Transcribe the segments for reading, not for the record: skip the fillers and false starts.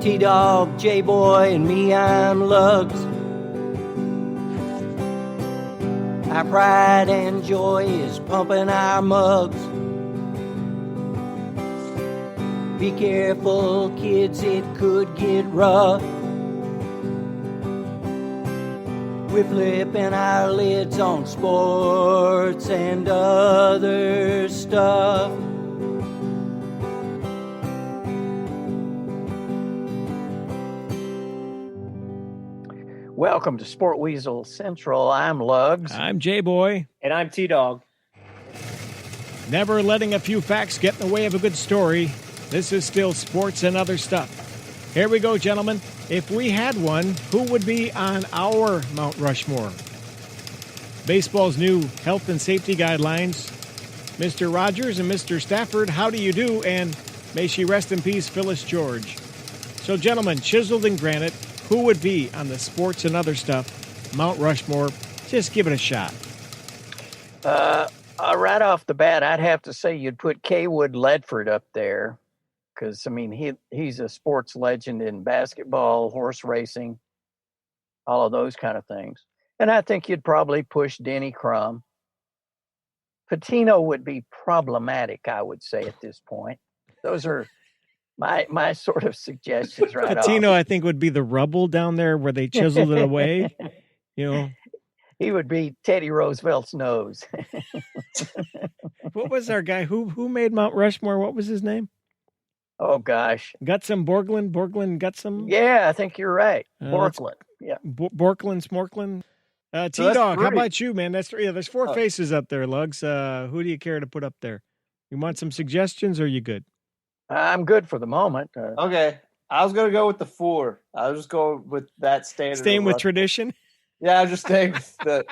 T-Dog, J-Boy, and me, I'm Lugs. Our pride and joy is pumping our mugs. Be careful, kids, it could get rough. We're flipping our lids on sports and other stuff. Welcome to Sport Weasel Central. I'm Lugs. I'm J-Boy. And I'm T-Dog. Never letting a few facts get in the way of a good story. This is still sports and other stuff. Here we go, gentlemen. If we had one, who would be on our Mount Rushmore? Baseball's new health and safety guidelines. Mr. Rodgers and Mr. Stafford, how do you do? And may she rest in peace, Phyllis George. So, gentlemen, chiseled in granite, who would be on the sports and other stuff Mount Rushmore? Just give it a shot. Right off the bat, I'd have to say you'd put Kaywood Ledford up there. Because, I mean, he's a sports legend in basketball, horse racing, all of those kind of things. And I think you'd probably push Denny Crum. Patino would be problematic, I would say, at this point. Those are my sort of suggestions right Patino, off. I think, would be the rubble down there where they chiseled it away. You know, he would be Teddy Roosevelt's nose. What was our guy? Who made Mount Rushmore? What was his name? Oh, gosh. Gutsum Borglund? Borglund Gutsum? Yeah, I think you're right. Borklund. Yeah. Borklund Smorklund? T-Dog, how about you, man? There's four faces up there, Lugs. Who do you care to put up there? You want some suggestions, or are you good? I'm good for the moment. Okay. I was going to go with the four. I was just going with that standard. Staying with tradition? Yeah, I was just staying with the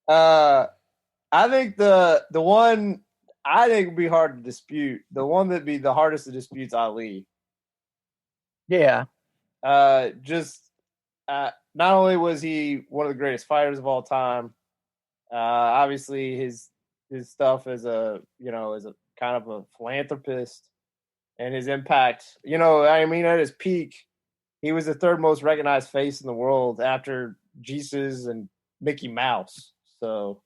I think the one I think would be hard to dispute. The one that'd be the hardest to dispute is Ali. Yeah. Not only was he one of the greatest fighters of all time, obviously his stuff as a kind of a philanthropist and his impact. At his peak, he was the third most recognized face in the world after Jesus and Mickey Mouse. So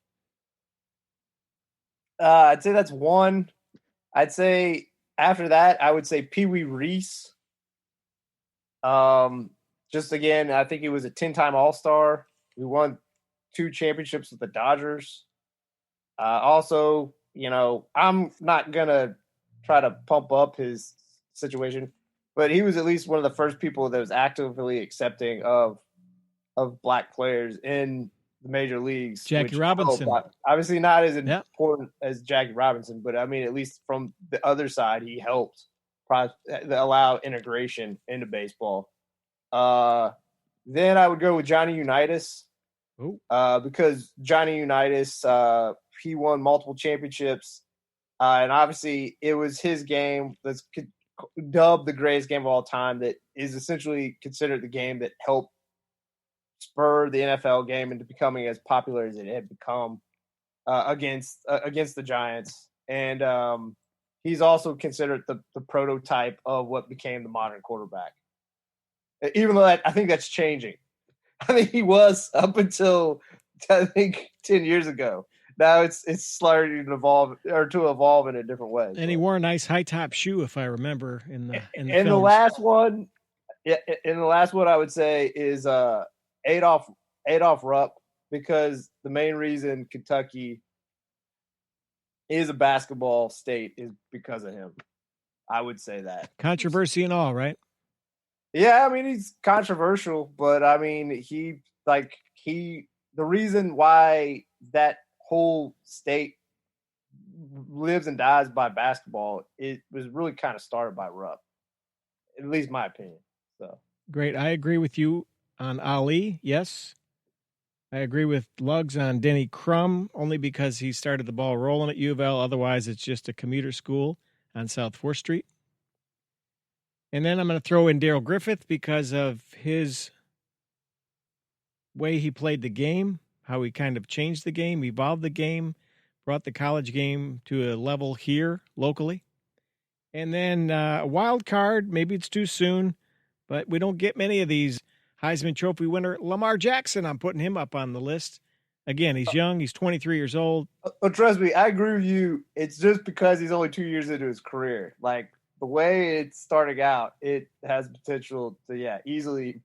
I'd say that's one. I'd say after that, I would say Pee Wee Reese. Just again, I think he was a 10-time All-Star. We won 2 championships with the Dodgers. Also, I'm not going to try to pump up his situation, but he was at least one of the first people that was actively accepting of black players in the major leagues. Jackie Robinson. Obviously not as important as Jackie Robinson, but I mean, at least from the other side, he helped allow integration into baseball. Then I would go with Johnny Unitas, because Johnny Unitas, he won multiple championships, and obviously it was his game that's dubbed the greatest game of all time, that is essentially considered the game that helped spur the NFL game into becoming as popular as it had become against the Giants. And he's also considered the prototype of what became the modern quarterback. Even though I think that's changing. I think he was up until, I think, 10 years ago. Now it's starting to evolve in a different way. And he wore a nice high top shoe, if I remember, in the and the last one, I would say is Adolph Rupp, because the main reason Kentucky is a basketball state is because of him. I would say that. Controversy and all, right? Yeah, I mean, he's controversial, but I mean, the reason why that whole state lives and dies by basketball, it was really kind of started by Rupp, at least my opinion. So great. I agree with you on Ali. Yes. I agree with Lugs on Denny Crum, only because he started the ball rolling at U of L. Otherwise, it's just a commuter school on South 4th Street. And then I'm going to throw in Darrell Griffith because of his way he played the game, how he kind of changed the game, evolved the game, brought the college game to a level here locally. And then a wild card, maybe it's too soon, But we don't get many of these. Heisman Trophy winner Lamar Jackson, I'm putting him up on the list. Again, he's young. He's 23 years old. Oh, trust me, I agree with you. It's just because he's only 2 years into his career. Like, the way it's starting out, it has potential to, easily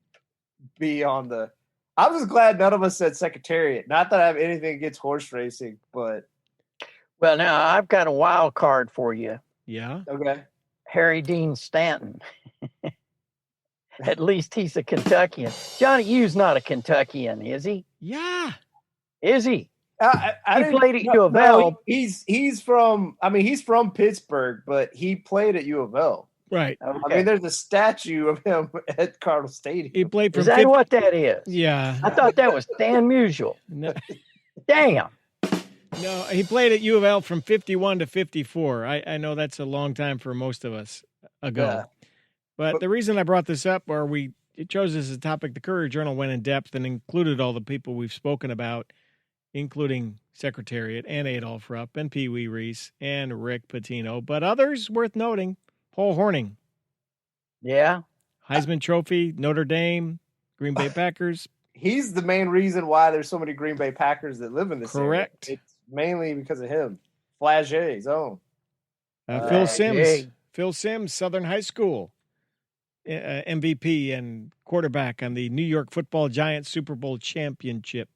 be on the – I'm just glad none of us said Secretariat. Not that I have anything against horse racing, but – Well, now, I've got a wild card for you. Yeah? Okay. Harry Dean Stanton. At least he's a Kentuckian. Johnny U's not a Kentuckian, is he? Yeah. Is he? He played at U of L. He's from Pittsburgh, but he played at U of L. Right. Okay. I mean, there's a statue of him at Cardinal Stadium. He played from Is that what that is? Yeah. I thought that was Dan Musial. No, Damn. no, he played at U of L from 51 to 54. I know that's a long time for most of us ago. Yeah. But the reason I brought this up, it chose this as a topic, the Courier Journal went in depth and included all the people we've spoken about, including Secretariat and Adolph Rupp and Pee Wee Reese and Rick Pitino. But others worth noting, Paul Hornung. Yeah. Heisman Trophy, Notre Dame, Green Bay Packers. He's the main reason why there's so many Green Bay Packers that live in this Correct. area. It's mainly because of him. Flage's own. Phil Simms. Phil Simms, Southern High School. MVP and quarterback on the New York Football Giants Super Bowl championship.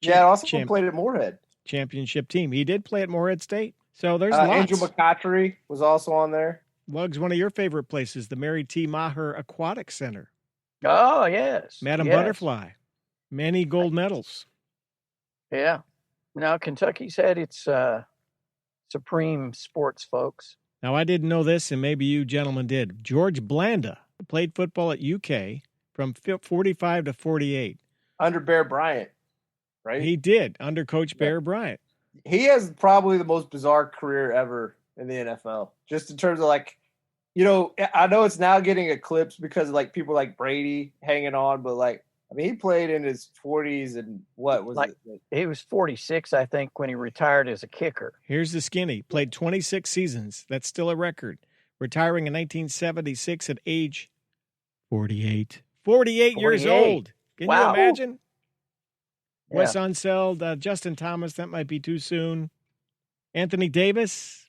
Also played at Moorhead. Championship team. He did play at Moorhead State. So there's lots. Andrew McCautry was also on there. Lugs, one of your favorite places, the Mary T. Maher Aquatic Center. Oh, yes. Madam yes. Butterfly. Many gold medals. Yeah. Now, Kentucky's had its supreme sports folks. Now, I didn't know this, and maybe you gentlemen did. George Blanda played football at UK from 45 to 48. Under Bear Bryant, right? He did, under Coach Bear Bryant. He has probably the most bizarre career ever in the NFL, just in terms of I know it's now getting eclipsed because of people like Brady hanging on, but he played in his 40s and what was it? He was 46, I think, when he retired as a kicker. Here's the skinny. Played 26 seasons. That's still a record. Retiring in 1976 at age 48. 48 years old. Can you imagine? Yeah. Wes Unseld, Justin Thomas, that might be too soon. Anthony Davis.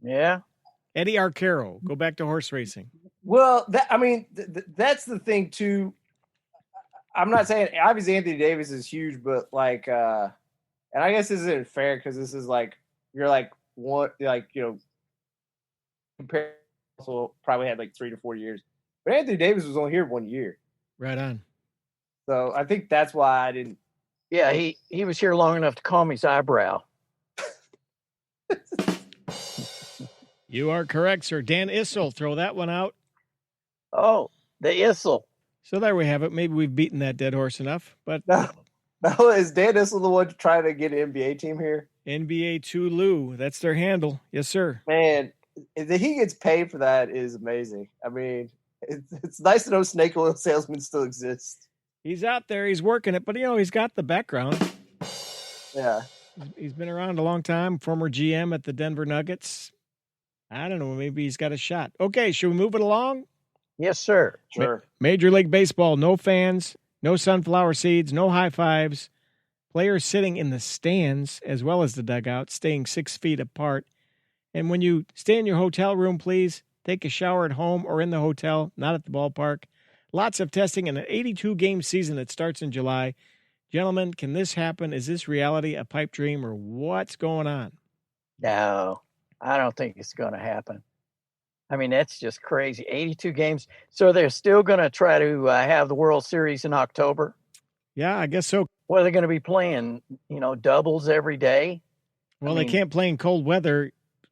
Yeah. Eddie Arcaro. Go back to horse racing. Well, that's the thing, too. I'm not saying, obviously, Anthony Davis is huge, but, and I guess this isn't fair because this is, compared, also probably had 3 to 4 years. But Anthony Davis was only here 1 year. Right on. So I think that's why I didn't. Yeah, he was here long enough to comb his eyebrow. You are correct, sir. Dan Issel, throw that one out. Oh, the Issel. So there we have it. Maybe we've beaten that dead horse enough. But no, is Dan Issel the one trying to get an NBA team here? NBA Tulu, that's their handle. Yes, sir. Man, that he gets paid for that is amazing. I mean, it's nice to know snake oil salesmen still exist. He's out there. He's working it. But, he's got the background. Yeah. He's been around a long time. Former GM at the Denver Nuggets. I don't know. Maybe he's got a shot. Okay, should we move it along? Yes, sir. Sure. Major League Baseball, no fans, no sunflower seeds, no high fives. Players sitting in the stands as well as the dugout, staying 6 feet apart. And when you stay in your hotel room, please take a shower at home or in the hotel, not at the ballpark. Lots of testing in an 82-game season that starts in July. Gentlemen, can this happen? Is this reality, a pipe dream, or what's going on? No, I don't think it's going to happen. I mean, that's just crazy. 82 games. So they're still going to try to have the World Series in October? Yeah, I guess so. What are they going to be playing? Doubles every day? Well, they can't play in cold weather,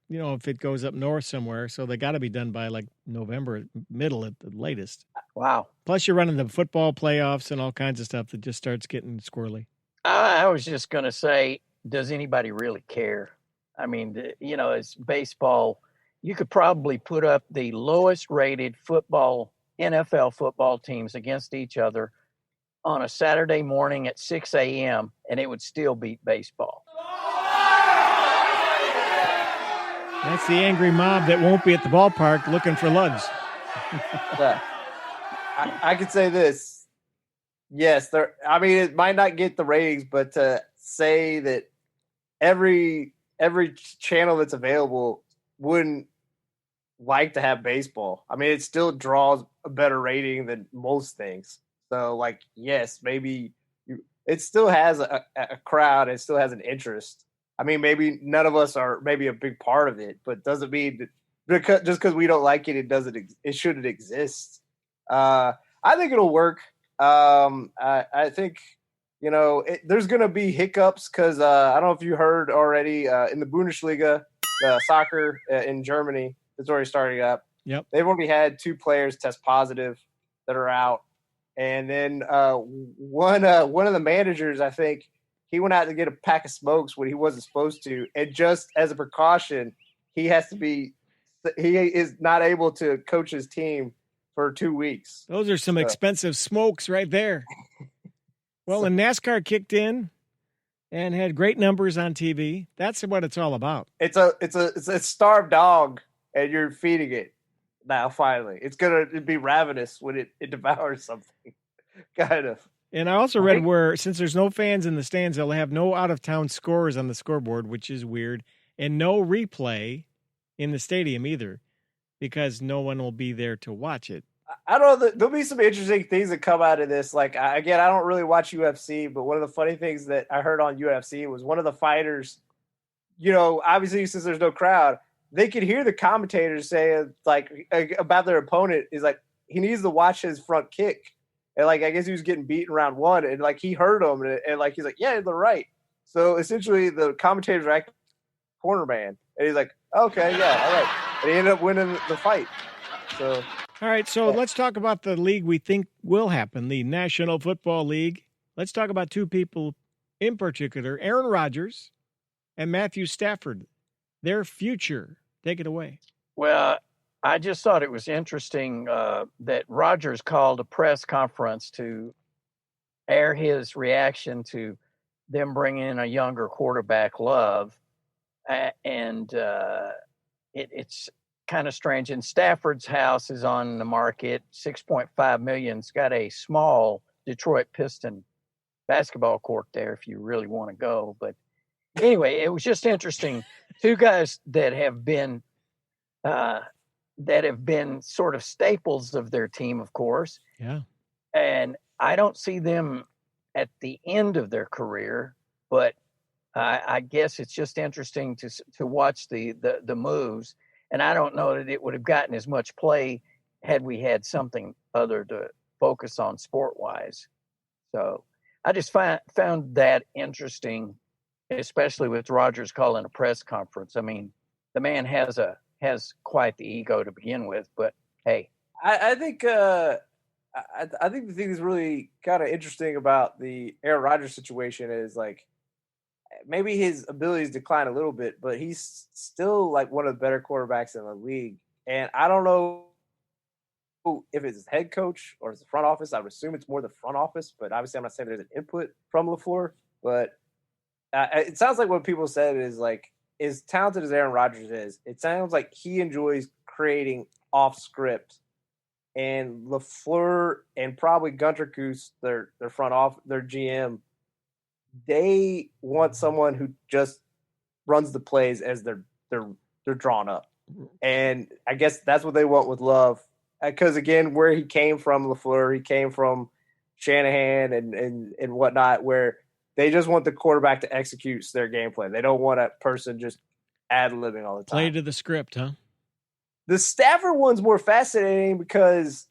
if it goes up north somewhere. So they got to be done by November, middle at the latest. Wow. Plus you're running the football playoffs and all kinds of stuff that just starts getting squirrely. I was just going to say, does anybody really care? I mean, it's baseball. You could probably put up the lowest rated NFL football teams against each other on a Saturday morning at 6 a.m., and it would still beat baseball. That's the angry mob that won't be at the ballpark looking for lugs. Yeah. I could say this. Yes, it might not get the ratings, but to say that every channel that's available wouldn't like to have baseball. I mean, it still draws a better rating than most things. So, like, yes, maybe it still has a crowd. It still has an interest. I mean, maybe none of us are maybe a big part of it, but doesn't mean that because we don't like it, it shouldn't exist. I think it'll work. I think there's going to be hiccups because I don't know if you heard already in the Bundesliga, soccer in Germany, it's already starting up. Yep. They've already had 2 players test positive that are out. And then one of the managers, I think, he went out to get a pack of smokes when he wasn't supposed to. And just as a precaution, he is not able to coach his team for 2 weeks. Those are some expensive smokes right there. Well, and NASCAR kicked in and had great numbers on TV. That's what it's all about. It's a starved dog, and you're feeding it. Now, finally, it's gonna be ravenous when it devours something, kind of. And I also read where, since there's no fans in the stands, they'll have no out-of-town scores on the scoreboard, which is weird, and no replay in the stadium either, because no one will be there to watch it. I don't know. There'll be some interesting things that come out of this. Like, again, I don't really watch UFC, but one of the funny things that I heard on UFC was one of the fighters, obviously since there's no crowd, they could hear the commentators saying, like, about their opponent is like, he needs to watch his front kick. And, like, I guess he was getting beaten round 1, and, like, he heard him, and like, he's like, yeah, they're right. So, essentially, the commentators are acting corner man. And he's like, okay, yeah, all right. And he ended up winning the fight. So, all right, so let's talk about the league we think will happen, the National Football League. Let's talk about 2 people in particular, Aaron Rodgers and Matthew Stafford, their future. Take it away. Well, I just thought it was interesting that Rodgers called a press conference to air his reaction to them bringing in a younger quarterback, Love. And it's kind of strange. And Stafford's house is on the market, $6.5 million. It's got a small Detroit Piston basketball court there if you really want to go. But anyway, it was just interesting. 2 guys that have been sort of staples of their team, of course. Yeah. And I don't see them at the end of their career, but I guess it's just interesting to watch the moves. And I don't know that it would have gotten as much play had we had something other to focus on sport-wise. So I just found that interesting, especially with Rodgers calling a press conference. I mean, the man has quite the ego to begin with, but hey. I think the thing that's really kind of interesting about the Aaron Rodgers situation is, like, maybe his abilities decline a little bit, but he's still, like, one of the better quarterbacks in the league. And I don't know if it's his head coach or it's the front office. I would assume it's more the front office, but obviously I'm not saying there's an input from LaFleur. But it sounds like what people said is, like, as talented as Aaron Rodgers is, it sounds like he enjoys creating off script. And LaFleur and probably Gunter Goose, their front office, their GM, they want someone who just runs the plays as they're drawn up. And I guess that's what they want with Love. Because, again, where he came from, LaFleur, he came from Shanahan and whatnot, where they just want the quarterback to execute their game plan. They don't want a person just ad-libbing all the time. Play to the script, huh? The Stafford one's more fascinating because,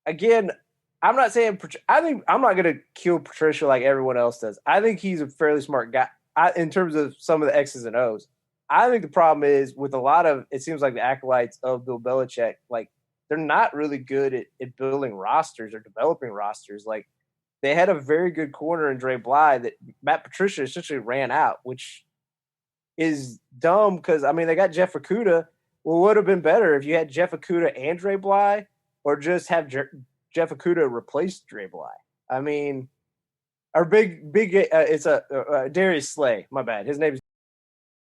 again, I'm not saying – I'm not going to kill Patricia like everyone else does. I think he's a fairly smart guy in terms of some of the X's and O's. I think the problem is with a lot of – it seems like the acolytes of Bill Belichick, like, they're not really good at building rosters or developing rosters. Like, they had a very good corner in Dre Bly that Matt Patricia essentially ran out, which is dumb because, I mean, they got Jeff Okudah. Well, it would have been better if you had Jeff Okudah and Dre Bly, or just have Jeff Okudah replace Dre Bly. I mean, our big it's Darius Slay. My bad. His name is